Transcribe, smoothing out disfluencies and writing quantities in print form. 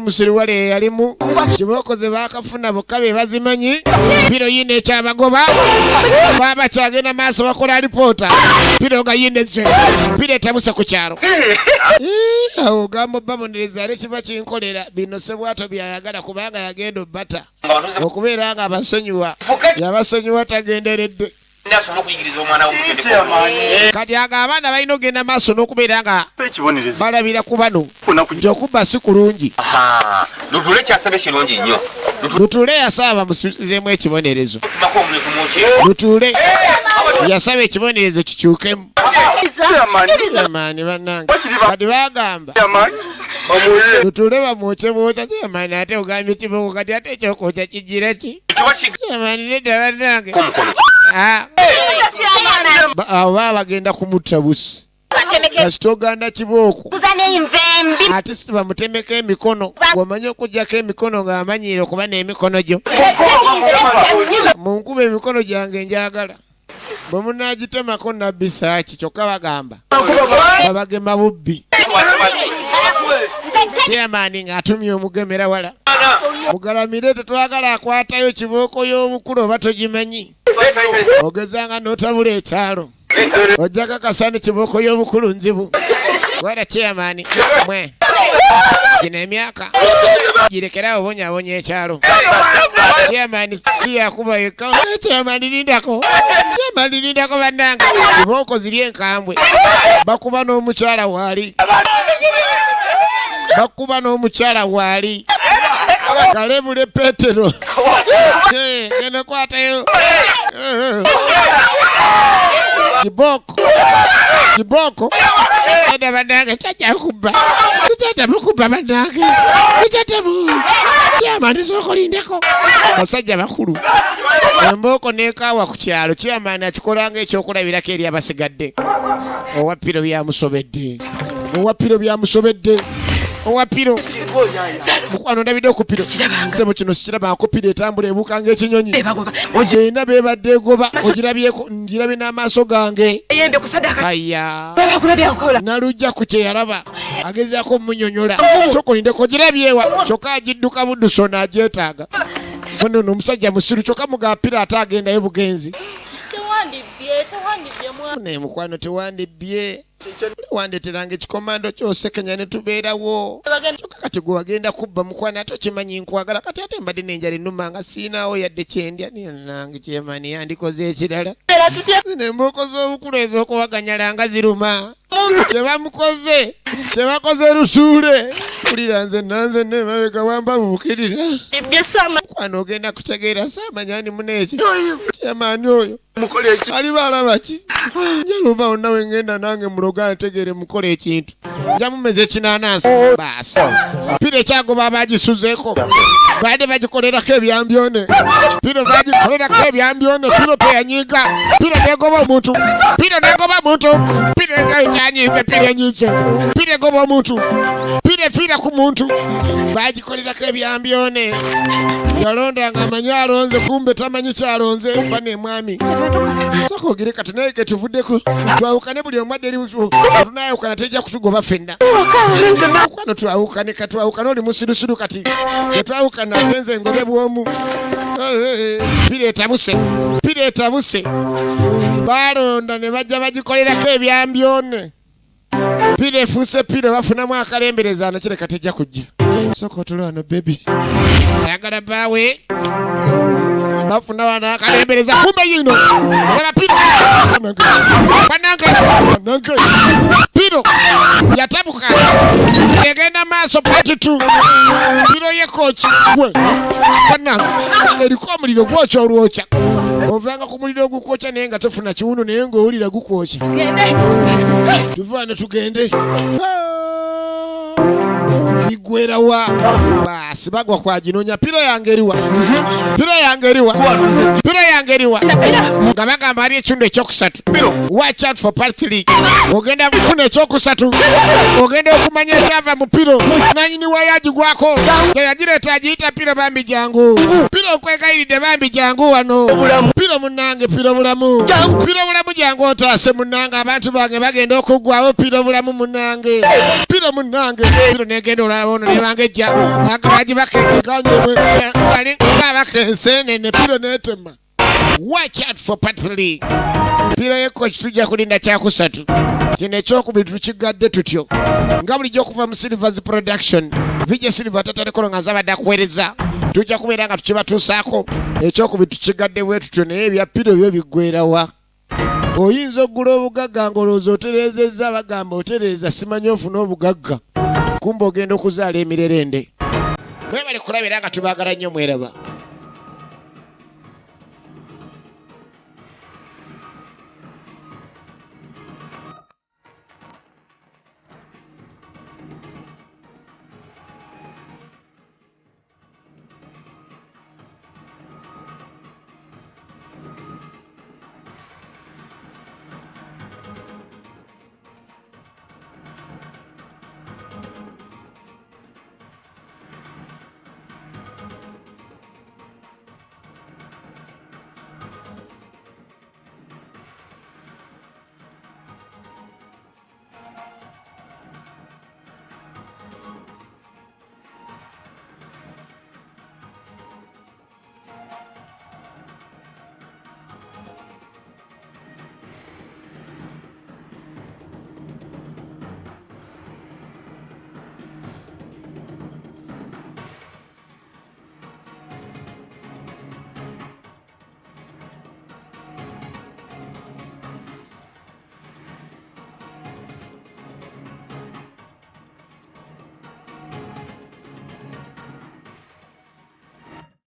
musiriwale yalimu kibokoze bakafuna bokabe bazimanyi piro yine ekyabagoba baba kyagenda maaso bakola alipoota piro nga yineze piro etabuse ku kyalo awo gambo babonereza ale kiba kinkolera bino sebwato byayagala kubanga yagenda obbata okubeera nga abasonyiwa yabasonyiwa tagenderedde kati aga abaana balina ogenda maaso n'okubeera nga balabira ku bano nti okubba si kulungi. Lutule yasaba bamusubizeemu ekibonerezo. Lutule yasaba ekibonerezo kikyukemu. Amaani bannange kati bagamba Lutule bamwote bwota amaani ate ogambye kiboko kati ate ekyokwokya kigira ki? Amaani nedda bannange awo baba bagenda kumutta busi kasita oganda kibooko ate si bamutemeko emikono gwomanyi okugyako emikono ng'amanyire okuba n'emikono gyo munkuba emikono gyange njagala bwe munaagitemako nabbisaaki kyokka bagamba babagema bubbi kyamaani ng'atumye omugemera wala mugalamire tetwagala akwatayo kibooko y'obukulu oba togimanyi ogezanga n'otabula ekyalo ojja kakasani kibooko y'obukulu nzibu wala kyamaani mwe gino emyaka girekerawo bonyabonya ekyalo kyamaani si yakuba yekka kyamaani lindako bannanga kibooko ziri enkambwe bakuba n'omukyala waali kalebule Petero genda kwatayo kiboko eda bannange tajja kubba bannange kyamaani sookolindeko basajja bakulu embooko neekaawa ku kyalo kyamaani akikolanga ekyokulabirako eri abasigadde owapiro byamusobedde owapiro mukwano ndabidde okupiro nsebo kino sikirabako piro etambula ebuuka ng'ekinyonyi ogenda beebadde egoba ogirabyeko ngirabye n'amaaso gange aya nalujja ku kyeyalaba agezaako munyonyola sokolindeko girabyewa kyokka agidduka budduso n'agyetaaga ono n'omusajja musiru kyokka mugapiro ate agendayo bugenzi ne mukwano tewandibbye wandeteranga ekikomando kyosekenya ne tubeerawo kyokka kati gwe wagenda kubba mukwano ate okimanyi nkwagala kati ate mbadde n'enjala ennuma nga siinaawo yadde kyendya nange kyemaani yandikoze ekirala nembooko z'obukulu ez'okubaganyala nga ziruma kyebakoze lusuule kulira nze nemabega wamba buukirira mukwano ogenda kutegeera saamanyani muneeki kyemaani oyo ali balaba ki njalumba wonna wengenda nange muloga ntegeere mukola ekintu nja mumeze ekinanansi baasi piro ekyagoba bagisuzeeko badde bagikolerako ebyambyone piro peyanyiiga piro negoba omuntu piro ekyanyiize piro enyiize piro egoba omuntu piro efiira ku muntu bagikolerako ebyambyone yalondanga amanyi alonze kumbe tamanyi kyalonze mba nemwami soko ogire kati naye ke tuvuddeko twawukane buli omwadde eri tunayawukana tejja kutugoba ffenna kwano twawukane oli musirusiru kati etwawukana ate nze ngobe bwomu piro etabuse balonda ne bajja bagikolerako ebyambyone piro efuuse piro bafunamu akalembereza ano kireka tejja kujja soko otule wano bebi ayagala baawe bafuna wana akalembereza kumbe yino wala piro banange piro yatabuka yegenda maaso pati tu piro ye coach gwe banange eriko omuliro gwokya olwokya ovanga ku muliro ogukwoca naye nga tofuna kiwuno naye ng'owulira gukwoca tuvaana tugende bigwerawa baasi bagwa kwaginonya piro yange eriwa nga bagamba ali ekitundu ekyokusatu watch out for part 3 ogenda kufuna ekyokusatu ogenda okumanya ekyava mu piro nanyini wayagigwako yagireeta agiyita piro bambi jangu piro okwegayiridde bambi jangu wano piro munange piro bulamu jangu otaase munange abantu bange bagenda okuggwawo piro bulamu munange piro negenda olala ono nebangejja agaji bakekekanyebakensene piro netema. Watch out for part 3. Piro yekoki tujja kulinda kyakusatu. Kino ekyokubiri tukigadde tutyo. Nga bulijjo okuva mu Silvers Production. Vijje Silver tatalekolo nga zabadde akuweereza. Tujja kubeera nga tukibatuusaako. Ekyokubiri tukigadde bwe tutyo naye ebya piro byo biggweerawa. Oyinza oggula obugagga ng'olowooza otereezezza bagamba otereeza simanyi ofuna obugagga. Kumba ogenda okuzaala emirerende. Mwebale kulabira nga tubaagala nnyo mweraba.